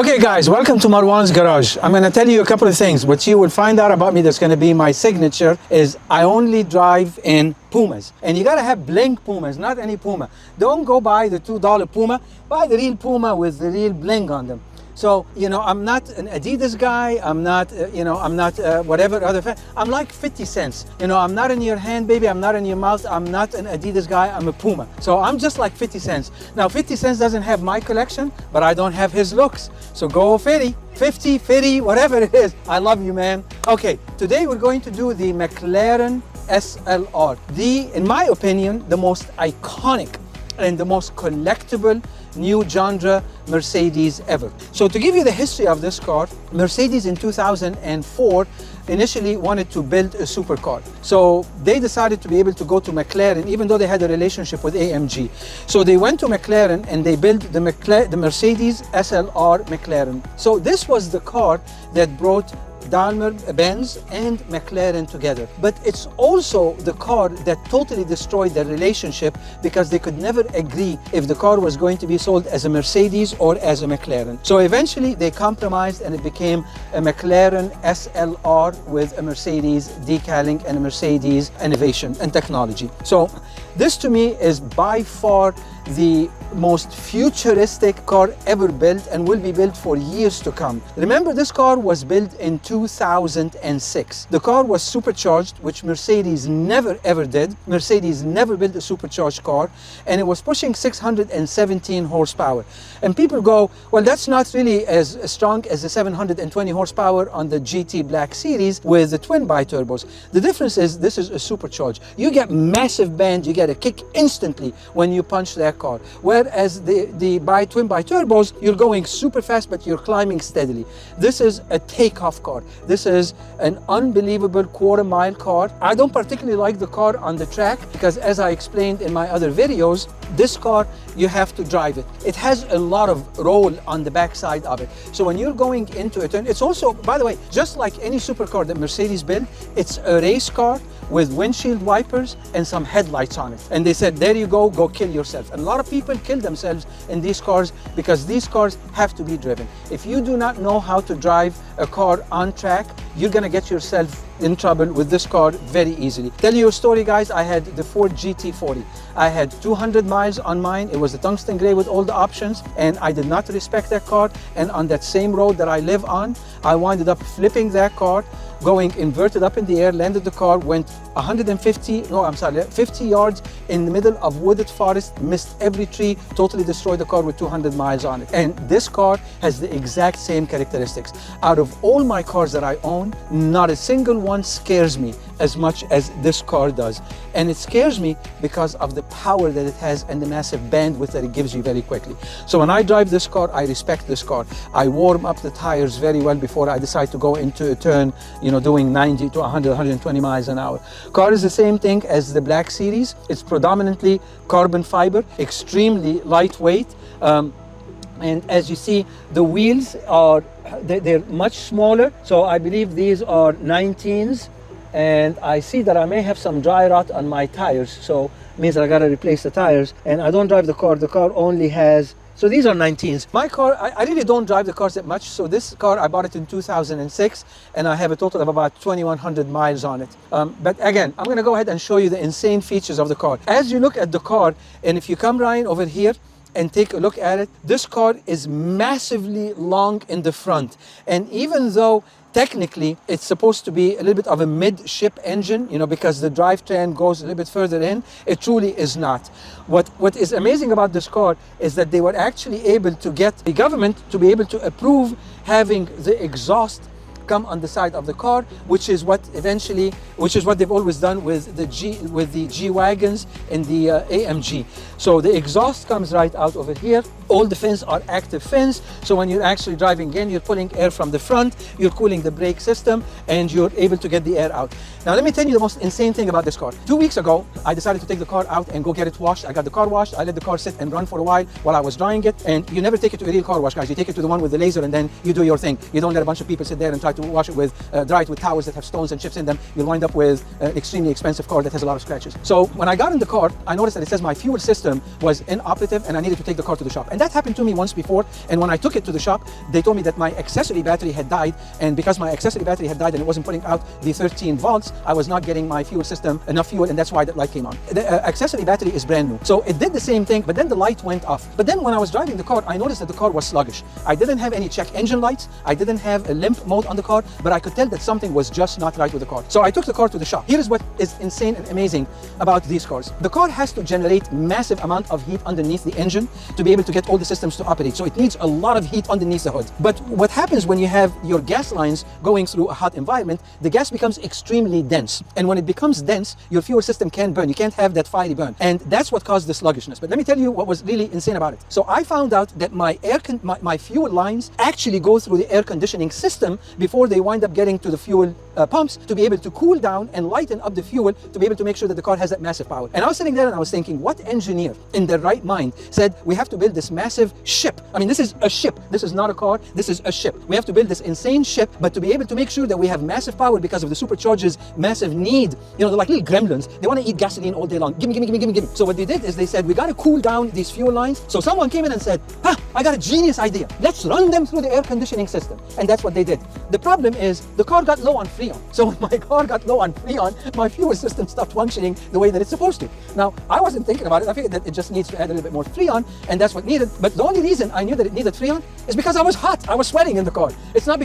Okay guys, welcome to Marwan's Garage. I'm going to tell you a couple of things. What you will find out about me that's going to be my signature is I only drive in Pumas. And you got to have bling Pumas, not any Puma. Don't go buy the $2 Puma. Buy the real Puma with the real bling on them. So, I'm not an Adidas guy. I'm not, whatever other fan. I'm like 50 cents. I'm not in your hand, baby. I'm not in your mouth. I'm not an Adidas guy. I'm a Puma. So I'm just like 50 cents. Now, 50 cents doesn't have my collection, but I don't have his looks. So go 50, 50, whatever it is. I love you, man. Okay, today we're going to do the McLaren SLR. In my opinion, the most iconic and the most collectible new genre Mercedes ever. So to give you the history of this car, Mercedes in 2004 initially wanted to build a supercar. So they decided to be able to go to McLaren, even though they had a relationship with AMG. So they went to McLaren and they built the Mercedes SLR McLaren. So this was the car that brought Daimler, Benz and McLaren together. But it's also the car that totally destroyed their relationship because they could never agree if the car was going to be sold as a Mercedes or as a McLaren. So eventually they compromised and it became a McLaren SLR with a Mercedes decaling and a Mercedes innovation and technology. So this to me is by far the most futuristic car ever built and will be built for years to come. Remember, this car was built in 2006. The car was supercharged, which Mercedes never ever did. Mercedes never built a supercharged car, and it was pushing 617 horsepower. And people go, well, that's not really as strong as the 720 horsepower on the GT Black Series with the twin bi-turbos. The difference is this is a supercharged. You get massive bend, you get a kick instantly when you punch that car. Whereas the twin bi-turbos, you're going super fast, but you're climbing steadily. This is a takeoff car. This is an unbelievable quarter-mile car. I don't particularly like the car on the track because, as I explained in my other videos, this car, you have to drive it. It has a lot of roll on the backside of it. So when you're going into a turn, it's also, by the way, just like any supercar that Mercedes built, it's a race car with windshield wipers and some headlights on it. And they said, there you go kill yourself. And a lot of people kill themselves in these cars because these cars have to be driven. If you do not know how to drive a car on track, you're gonna get yourself in trouble with this car very easily. Tell you a story, guys. I had the Ford GT40. I had 200 miles on mine. It was the tungsten gray with all the options, and I did not respect that car. And on that same road that I live on, I winded up flipping that car, going inverted up in the air, landed the car, went 50 yards in the middle of wooded forest, missed every tree, totally destroyed the car with 200 miles on it. And this car has the exact same characteristics. Out of all my cars that I own, not a single one scares me as much as this car does. And it scares me because of the power that it has and the massive bandwidth that it gives you very quickly. So when I drive this car, I respect this car. I warm up the tires very well before I decide to go into a turn, doing 90 to 100, 120 miles an hour. Car is the same thing as the Black Series. It's predominantly carbon fiber, extremely lightweight. And as you see, the wheels are, they're much smaller. So I believe these are 19s. And I see that I may have some dry rot on my tires. So it means that I gotta replace the tires. And I don't drive the car. The car only has, so these are 19s. My car, I really don't drive the cars that much. So this car, I bought it in 2006 and I have a total of about 2,100 miles on it. But again, I'm gonna go ahead and show you the insane features of the car. As you look at the car, and if you come Ryan over here and take a look at it, this car is massively long in the front. And even though technically it's supposed to be a little bit of a mid-ship engine, because the drivetrain goes a little bit further in, it truly is not. What is amazing about this car is that they were actually able to get the government to be able to approve having the exhaust come on the side of the car, which is what they've always done with the G-Wagons and the AMG. So the exhaust comes right out over here. All the fins are active fins. So when you're actually driving in, you're pulling air from the front, you're cooling the brake system, and you're able to get the air out. Now, let me tell you the most insane thing about this car. 2 weeks ago, I decided to take the car out and go get it washed. I got the car washed. I let the car sit and run for a while I was drying it. And you never take it to a real car wash, guys. You take it to the one with the laser and then you do your thing. You don't let a bunch of people sit there and try to wash it with, dry it with towels that have stones and chips in them. You'll wind up with an extremely expensive car that has a lot of scratches. So when I got in the car, I noticed that it says my fuel system was inoperative and I needed to take the car to the shop. And And that happened to me once before. And when I took it to the shop, they told me that my accessory battery had died. And because my accessory battery had died and it wasn't putting out the 13 volts, I was not getting my fuel system enough fuel, and that's why that light came on. The accessory battery is brand new. So it did the same thing, but then the light went off. But then when I was driving the car, I noticed that the car was sluggish. I didn't have any check engine lights. I didn't have a limp mode on the car, but I could tell that something was just not right with the car. So I took the car to the shop. Here is what is insane and amazing about these cars. The car has to generate massive amount of heat underneath the engine to be able to get all the systems to operate. So it needs a lot of heat underneath the hood. But what happens when you have your gas lines going through a hot environment, the gas becomes extremely dense. And when it becomes dense, your fuel system can't burn. You can't have that fiery burn. And that's what caused the sluggishness. But let me tell you what was really insane about it. So I found out that my fuel lines actually go through the air conditioning system before they wind up getting to the fuel pumps to be able to cool down and lighten up the fuel to be able to make sure that the car has that massive power. And I was sitting there and I was thinking, what engineer in their right mind said we have to build this massive ship? I mean, this is a ship. This is not a car. This is a ship. We have to build this insane ship, but to be able to make sure that we have massive power because of the superchargers' massive need. You know, they're like little gremlins. They want to eat gasoline all day long. Give me. So what they did is they said, we got to cool down these fuel lines. So someone came in and said, I got a genius idea. Let's run them through the air conditioning system. And that's what they did. The problem is the car got low on Freon. So when my car got low on Freon, my fuel system stopped functioning the way that it's supposed to. Now, I wasn't thinking about it. I figured that it just needs to add a little bit more Freon, and that's what needed. But the only reason I knew that it needed Freon is because I was hot. I was sweating in the car. It's not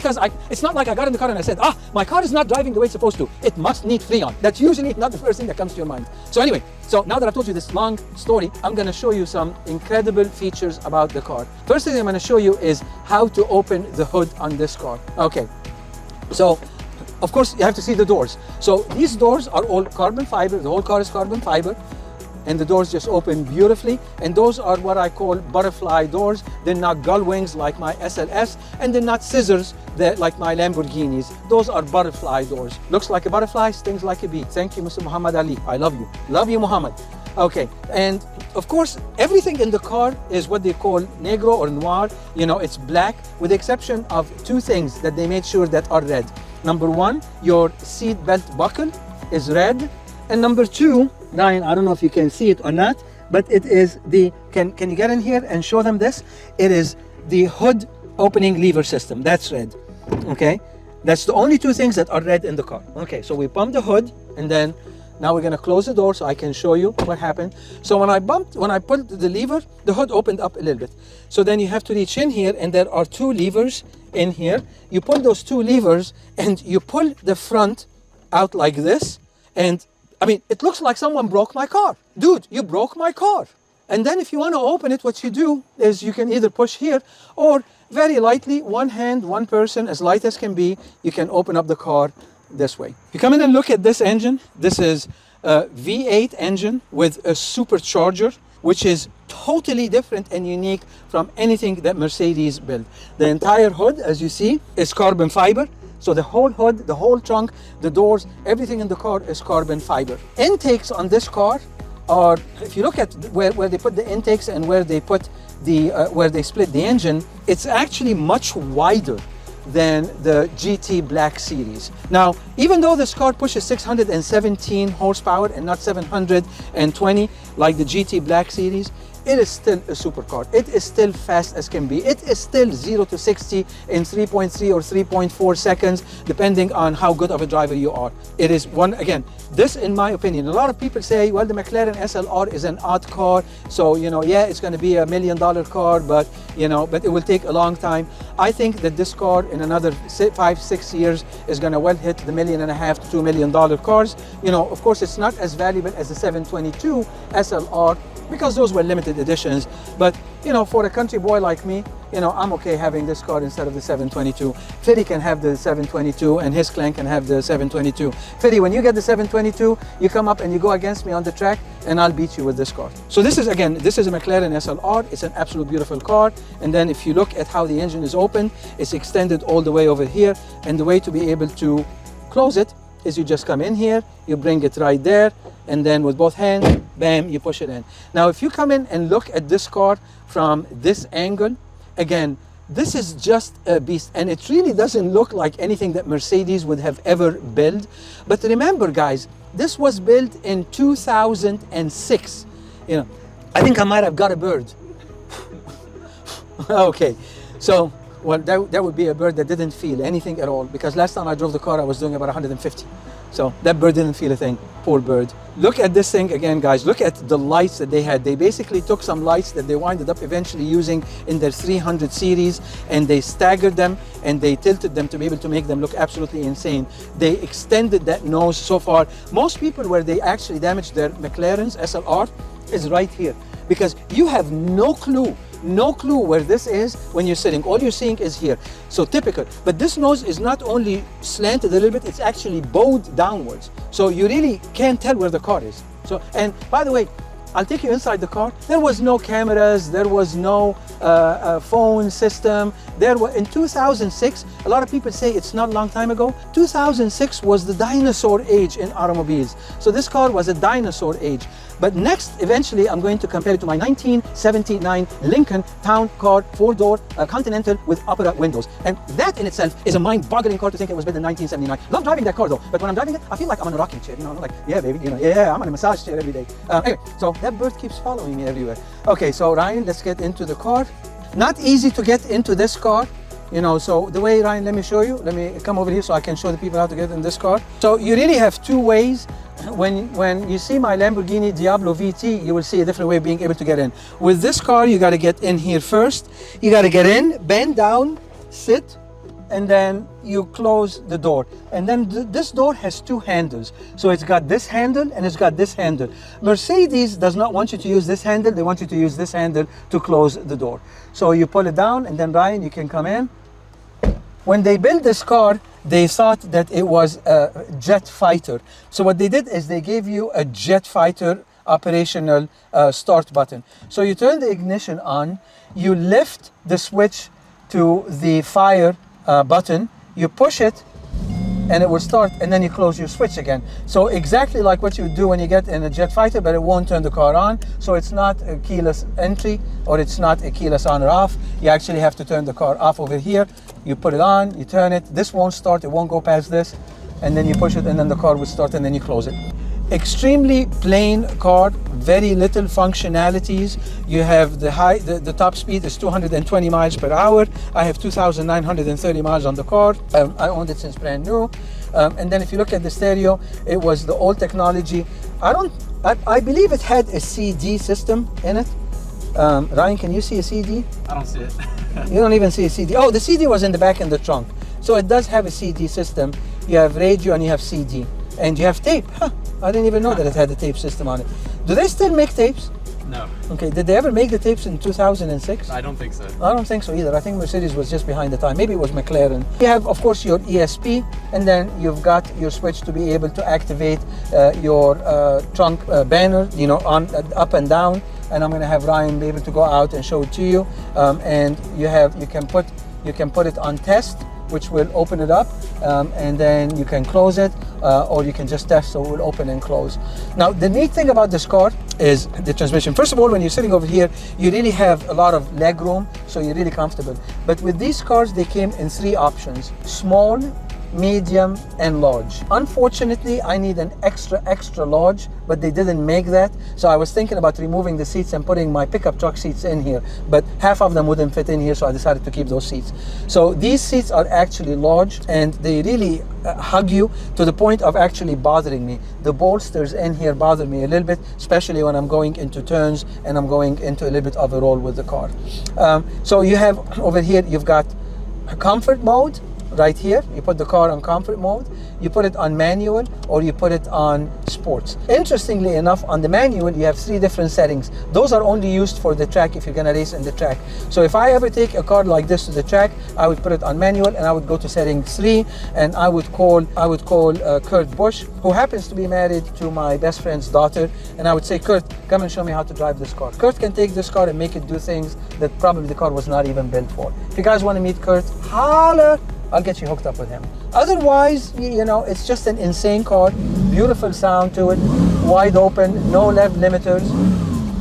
like I got in the car and I said, my car is not driving the way it's supposed to. It must need Freon. That's usually not the first thing that comes to your mind. So anyway, so now that I've told you this long story, I'm going to show you some incredible features about the car. First thing I'm going to show you is how to open the hood on this car. Okay, so of course you have to see the doors. So these doors are all carbon fiber. The whole car is carbon fiber, and the doors just open beautifully. And those are what I call butterfly doors. They're not gull wings like my SLS, and they're not scissors like my Lamborghinis. Those are butterfly doors. Looks like a butterfly, stings like a bee. Thank you, Mr. Muhammad Ali. I love you. Love you, Muhammad. Okay, and of course, everything in the car is what they call negro or noir. You know, it's black, with the exception of two things that they made sure that are red. Number one, your seat belt buckle is red. And number two, Ryan, I don't know if you can see it or not, but it is the, can you get in here and show them this? It is the hood opening lever system. That's red, okay? That's the only two things that are red in the car. Okay, so we pump the hood, and then now we're gonna close the door so I can show you what happened. So when I pulled the lever, the hood opened up a little bit. So then you have to reach in here, and there are two levers in here. You pull those two levers and you pull the front out like this. And I mean, it looks like someone broke my car. Dude, you broke my car. And then if you want to open it, what you do is you can either push here, or very lightly, one hand, one person, as light as can be, you can open up the car this way. You come in and look at this engine. This is a V8 engine with a supercharger, which is totally different and unique from anything that Mercedes built. The entire hood, as you see, is carbon fiber. So the whole hood, the whole trunk, the doors, everything in the car is carbon fiber. Intakes on this car are, if you look at where they put the intakes and where they put the where they split the engine, it's actually much wider than the GT Black Series. Now, even though this car pushes 617 horsepower and not 720 like the GT Black Series, it is still a supercar. It is still fast as can be. It is still 0 to 60 in 3.3 or 3.4 seconds, depending on how good of a driver you are. It is one, again, this in my opinion, a lot of people say, well, the McLaren SLR is an odd car. So, you know, yeah, it's going to be $1 million car, but, you know, but it will take a long time. I think that this car in another 5-6 years is going to well hit the $1.5 million to $2 million cars. You know, of course, it's not as valuable as the 722 SLR, because those were limited editions. But, you know, for a country boy like me, you know, I'm okay having this car instead of the 722. Fiddy can have the 722, and his clan can have the 722. Fiddy, when you get the 722, you come up and you go against me on the track, and I'll beat you with this car. So this is, again, this is a McLaren SLR. It's an absolute beautiful car. And then if you look at how the engine is open, it's extended all the way over here. And the way to be able to close it is you just come in here, you bring it right there, and then with both hands, bam, you push it in. Now, if you come in and look at this car from this angle, again, this is just a beast, and it really doesn't look like anything that Mercedes would have ever built. But remember, guys, this was built in 2006. You know, I think I might have got a bird. Okay, so well, that would be a bird that didn't feel anything at all, because last time I drove the car I was doing about 150. So that bird didn't feel a thing. Poor bird. Look at this thing again, guys. Look at the lights that they had. They basically took some lights that they winded up eventually using in their 300 series, and they staggered them and they tilted them to be able to make them look absolutely insane. They extended that nose so far. Most people, where they actually damaged their McLaren's SLR is right here, because you have no clue where this is when you're sitting. All you're seeing is here. So typical. But this nose is not only slanted a little bit, it's actually bowed downwards. So you really can't tell where the car is. So, and by the way, I'll take you inside the car. There was no cameras, there was no phone system. There were, in 2006, a lot of people say it's not a long time ago. 2006 was the dinosaur age in automobiles. So this car was a dinosaur age. But next, eventually, I'm going to compare it to my 1979 Lincoln Town Car, 4-door Continental with opera windows. And that in itself is a mind-boggling car to think it was built in 1979. Love driving that car though, but when I'm driving it, I feel like I'm on a rocking chair. You know, I'm like, yeah, baby, you know, yeah, I'm on a massage chair every day. Anyway, so that bird keeps following me everywhere. Okay, so Ryan, let's get into the car. Not easy to get into this car. You know, so the way, Ryan, let me show you. Let me come over here so I can show the people how to get in this car. So you really have two ways. When you see my Lamborghini Diablo VT, you will see a different way of being able to get in. With this car, you got to get in here first. You got to get in, bend down, sit, and then you close the door. And then this door has two handles. So it's got this handle and it's got this handle. Mercedes does not want you to use this handle. They want you to use this handle to close the door. So you pull it down, and then Ryan, you can come in. When they built this car, they thought that it was a jet fighter. So what they did is they gave you a jet fighter operational start button. So you turn the ignition on, you lift the switch to the fire button, you push it, and it will start, and then you close your switch again. So exactly like what you do when you get in a jet fighter, but it won't turn the car on. So it's not a keyless entry, or it's not a keyless on or off. You actually have to turn the car off over here. You put it on, you turn it. This won't start, it won't go past this. And then you push it, and then the car will start, and then you close it. Extremely plain car, very little functionalities. You have the top speed is 220 miles per hour. I have 2,930 miles on the car. I owned it since brand new. And then if you look at the stereo, it was the old technology. I believe it had a CD system in it. Ryan, can you see a CD? I don't see it. You don't even see a CD. Oh, the CD was in the back in the trunk. So it does have a CD system. You have radio and you have CD. And you have tape. Huh. I didn't even know that it had a tape system on it. Do they still make tapes? No. Okay, did they ever make the tapes in 2006? I don't think so. I don't think so either. I think Mercedes was just behind the time. Maybe it was McLaren. You have, of course, your ESP, and then you've got your switch to be able to activate your trunk banner, you know, on up and down. And I'm going to have Ryan be able to go out and show it to you. And you can put it on test, which will open it up, and then you can close it, or you can just test, so it will open and close. Now, the neat thing about this car is the transmission. First of all, when you're sitting over here, you really have a lot of leg room, so you're really comfortable. But with these cars, they came in 3 options: small, medium, and large. Unfortunately, I need an extra large, but they didn't make that. So I was thinking about removing the seats and putting my pickup truck seats in here, but half of them wouldn't fit in here, so I decided to keep those seats. So these seats are actually large, and they really hug you to the point of actually bothering me. The bolsters in here bother me a little bit, especially when I'm going into turns and I'm going into a little bit of a roll with the car. So you have over here, you've got a comfort mode. Right here, you put the car on comfort mode, you put it on manual, or you put it on sports. Interestingly enough, on the manual, you have 3 different settings. Those are only used for the track if you're gonna race in the track. So if I ever take a car like this to the track, I would put it on manual, and I would go to setting 3, and I would call Kurt Busch, who happens to be married to my best friend's daughter, and I would say, Kurt, come and show me how to drive this car. Kurt can take this car and make it do things that probably the car was not even built for. If you guys want to meet Kurt, holler! I'll get you hooked up with him. Otherwise, you know, it's just an insane car, beautiful sound to it, wide open, no rev limiters.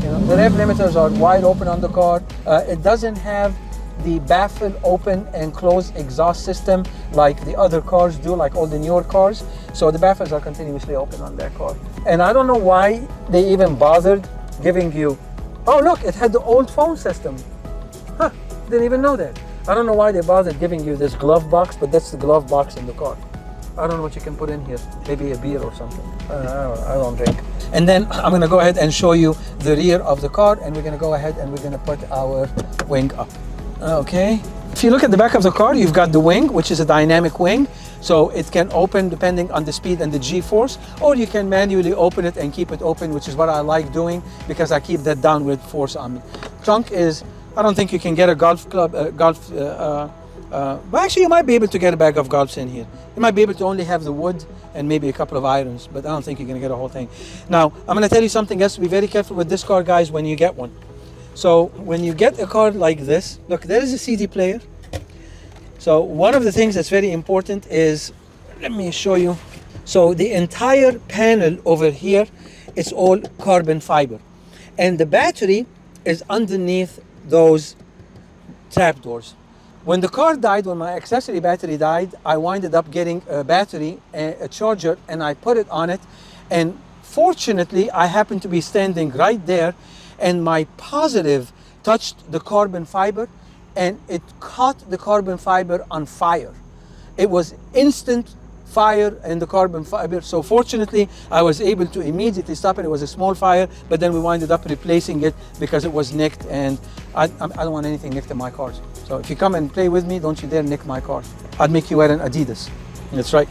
You know, the rev limiters are wide open on the car. It doesn't have the baffle open and close exhaust system like the other cars do, like all the newer cars. So the baffles are continuously open on that car. And I don't know why they even bothered giving you, oh look, it had the old phone system. Huh. Didn't even know that. I don't know why they bothered giving you this glove box, but that's the glove box in the car. I don't know what you can put in here. Maybe a beer or something. I don't drink. And then I'm gonna go ahead and show you the rear of the car, and we're gonna go ahead and we're gonna put our wing up. Okay. If you look at the back of the car, you've got the wing, which is a dynamic wing. So it can open depending on the speed and the G-force, or you can manually open it and keep it open, which is what I like doing because I keep that downward force on me. Trunk is, I don't think you can get a golf club, but actually you might be able to get a bag of golfs in here. You might be able to only have the wood and maybe a couple of irons, but I don't think you're gonna get a whole thing. Now, I'm gonna tell you something else. Be very careful with this car, guys, when you get one. So when you get a car like this, look, there is a CD player. So one of the things that's very important is, let me show you. So the entire panel over here is all carbon fiber. And the battery is underneath those trapdoors. When the car died, when my accessory battery died, I winded up getting a battery, a charger, and I put it on it. And fortunately, I happened to be standing right there, and my positive touched the carbon fiber, and it caught the carbon fiber on fire. It was instant fire in the carbon fiber. So fortunately, I was able to immediately stop it. It was a small fire, but then we winded up replacing it because it was nicked, and I don't want anything nicked in my cars. So if you come and play with me, don't you dare nick my car. I'd make you wear an Adidas. That's right.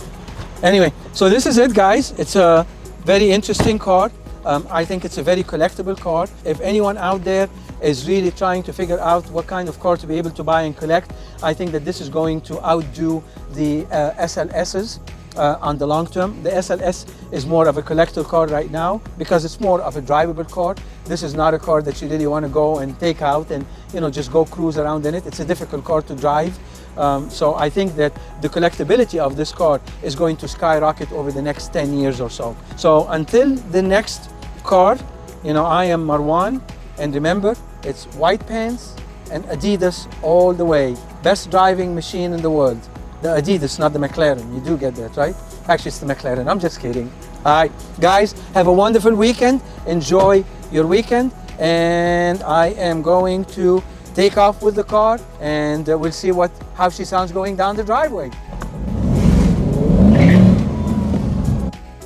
Anyway, so this is it, guys. It's a very interesting car. I think it's a very collectible car. If anyone out there is really trying to figure out what kind of car to be able to buy and collect, I think that this is going to outdo the SLSs on the long term. The SLS is more of a collector car right now because it's more of a drivable car. This is not a car that you really want to go and take out and just go cruise around in it. It's a difficult car to drive. So I think that the collectability of this car is going to skyrocket over the next 10 years or so. So until the next car, I am Marwan, and remember, it's white pants and Adidas all the way. Best driving machine in the world. The Adidas, not the McLaren. You do get that, right? Actually, it's the McLaren. I'm just kidding. All right, guys, have a wonderful weekend. Enjoy your weekend. And I am going to take off with the car, and we'll see how she sounds going down the driveway.